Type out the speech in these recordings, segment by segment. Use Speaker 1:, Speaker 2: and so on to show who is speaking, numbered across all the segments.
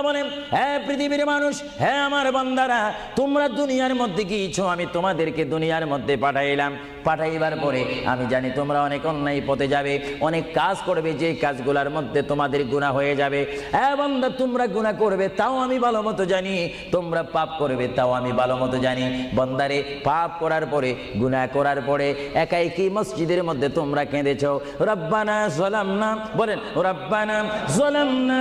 Speaker 1: বলেন, হে পৃথিবীর মানুষ, হে আমার বান্দারা, তোমরা দুনিয়ার মধ্যে গিয়েছো, আমি তোমাদেরকে দুনিয়ার মধ্যে পাঠাইলাম। পাঠাইবার পরে আমি জানি তোমরা অনেক অন্যায় পথে যাবে, অনেক কাজ করবে, যে কাজগুলোর মধ্যে তোমাদের গুনাহ হয়ে যাবে। হ্যাঁ বান্দা, তোমরা গুনাহ করবে তাও আমি ভালো মতো জানি, তোমরা পাপ করবে তাও আমি ভালো মতো জানি। বান্দারে, পাপ করার পরে, গুনাহ করার পরে একাই কি মসজিদের মধ্যে তোমরা কেঁদেছো, রব্বানা যালামনা, বলেন রব্বানা যালামনা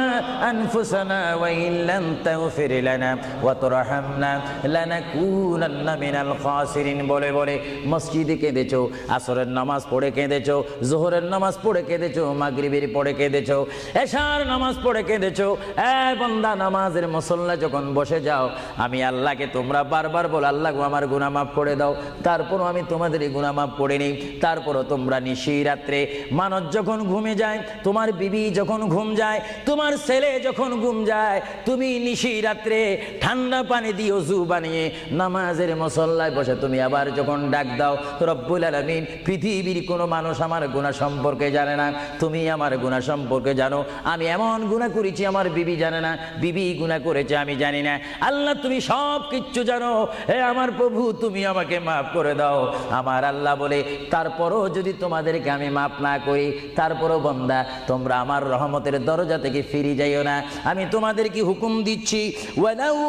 Speaker 1: আনফুসানা ওয়া ইল্লাম তাগফির লানা ওয়া তারহামনা লানাকুনান্না মিনাল খাসিরিন বলে বলে মসজিদে কেঁদেছো, আসরের নামাজ পড়ে কেঁদেছো, যোহরের নামাজ পড়ে কেঁদেছো, মাগরিবের পড়ে কেঁদেছো, এশার নামাজ পড়ে কেঁদেছো। এ বান্দা, নামাজের মুসল্লা যখন বসে যাও, আমি আল্লাহকে তোমরা বারবার বলো, আল্লাহ গো আমার গুনাহ মাফ করে দাও। তারপরও আমি তোমাদের গুনাহ মাফ করে নিই। তারপরও তোমরা নিশি রাত্রে, মানুষ যখন ঘুমে যায়, তোমার বিবি যখন ঘুম যায়, তোমার ছেলে যখন ঘুম যায়, তুমি নিশি রাত্রে ঠান্ডা পানি দিয়ে ওযু বানিয়ে নামাজের মুসল্লায় বসে তুমি আবার যখন ডাক দাও, রব্বুল আলামিন, পৃথিবীর কোনো মানুষ আমার গুনাহ সম্পর্কে জানে না, তুমি আমার গুনাহ সম্পর্কে জানো। আমি এমন গুনাহ করেছি আমার বিবি জানে না, বিবি গুনাহ করেছে আমি জানি না। আল্লাহ, তুমি সব কিচ্ছু জানো। হে আমার প্রভু, তুমি আমাকে মাফ করে দাও। আমার আল্লাহ বলে, তারপরও যদি তোমাদেরকে আমি মাফ না করি, তারপরও বান্দা, তোমরা আমার রহমতের দরজা থেকে ফিরে যাইও না। আমি তোমাদেরকে হুকুম দিচ্ছি, ওয়ালাউ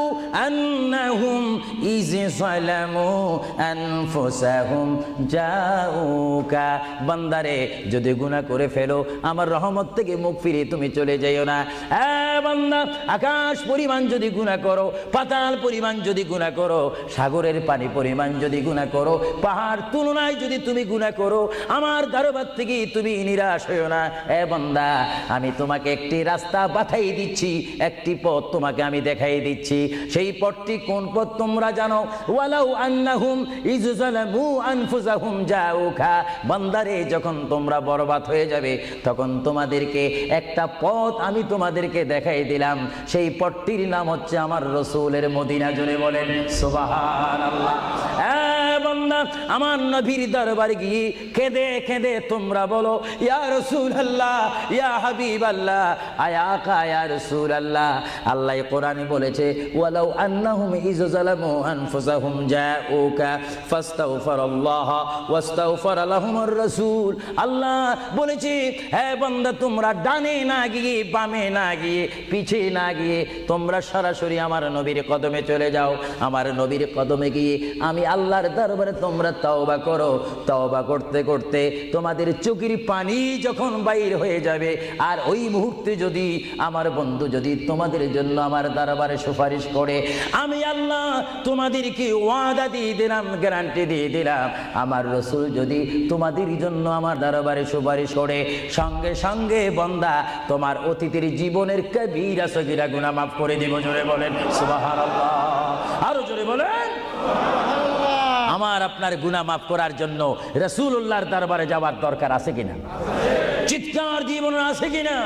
Speaker 1: আন্নাহুম ইয যালামু আনফুসাহুম জাউকা, বান্দারে, যদি গুনাহ করে ফেলো, আমার রহমত থেকে মুখ ফিরে তুমি চলে যাইও না। বান্দা, আকাশ পরিমাণ যদি গুনাহ করো, পাতাল পরিমাণ যদি গুনাহ করো, সাগরের পানি পরিমাণ যদি গুনাহ করো, পাহাড় তুলনায় যদি তুমি গুনাহ করো, আমার দরবার থেকে তুমি নিরাশ হইও না। বান্দা, আমি তোমাকে একটি রাস্তা বাতাই দিচ্ছি, একটি পথ তোমাকে আমি দেখাই দিচ্ছি। সেই পথটি কোন পথ তোমরা জানো? ওয়ালাউ আন্নাহুম ইয যালামু আনফুসাহুম জাউকা, বান্দারে, যখন তোমরা বরবাদ হয়ে যাবে, তখন তোমাদেরকে একটা পথ আমি তোমাদেরকে দেখাই দিলাম। সেই পথটির নাম হচ্ছে আমার রাসূলের মদিনা। জোরে বলেন সুবহানাল্লাহ। বান্দা, আমার নবীর দরবারে গিয়ে কেঁদে কেঁদে তোমরা বলো, ইয়া রাসূলুল্লাহ, ইয়া হাবিবাল্লাহ, আয়া কা ইয়া রাসূলুল্লাহ। আল্লাহ কোরআনে বলেছে, ওয়ালাউ আন্নাহুম ইয যালামু আনফুসাহুম জাউকা ফাস্তাগফিরুল্লাহ ওয়াস্তাগফার লাহুমুর রাসূল। আল্লাহ বলেছে, হে বান্দা, তোমরা ডানে না গিয়ে, বামে না গিয়ে, পিছে না গিয়ে, তোমরা সরাসরি আমার নবীর কদমে চলে যাও। আমার নবীর কদমে গিয়ে আমি আল্লাহর দরবারে তোমরা তওবা করো। তওবা করতে করতে তোমাদের চোখের পানি যখন বাইর হয়ে যাবে, আর ওই মুহূর্তে যদি আমার বন্ধু যদি তোমাদের জন্য আমার দরবারে সুপারিশ করে, আমি আল্লাহ তোমাদেরকে ওয়াদা দিয়ে দিলাম, গ্যারান্টি দিয়ে দিলাম, আমার রাসূল যদি তোমাদের জন্য আমার দরবারে সুপারিশ করে, সঙ্গে সঙ্গে বান্দা, তোমার অতীতের জীবনের কবিরা সগীরা গুনাহ মাফ করে দিব। জোরে বলেন সুবহানাল্লাহ। আরো জোরে বলেন। আমার আপনার গুনাহ মাফ করার জন্য রাসূলুল্লাহর দরবারে যাওয়ার দরকার আছে কিনা? চিৎকার জীবন আছে কিনা?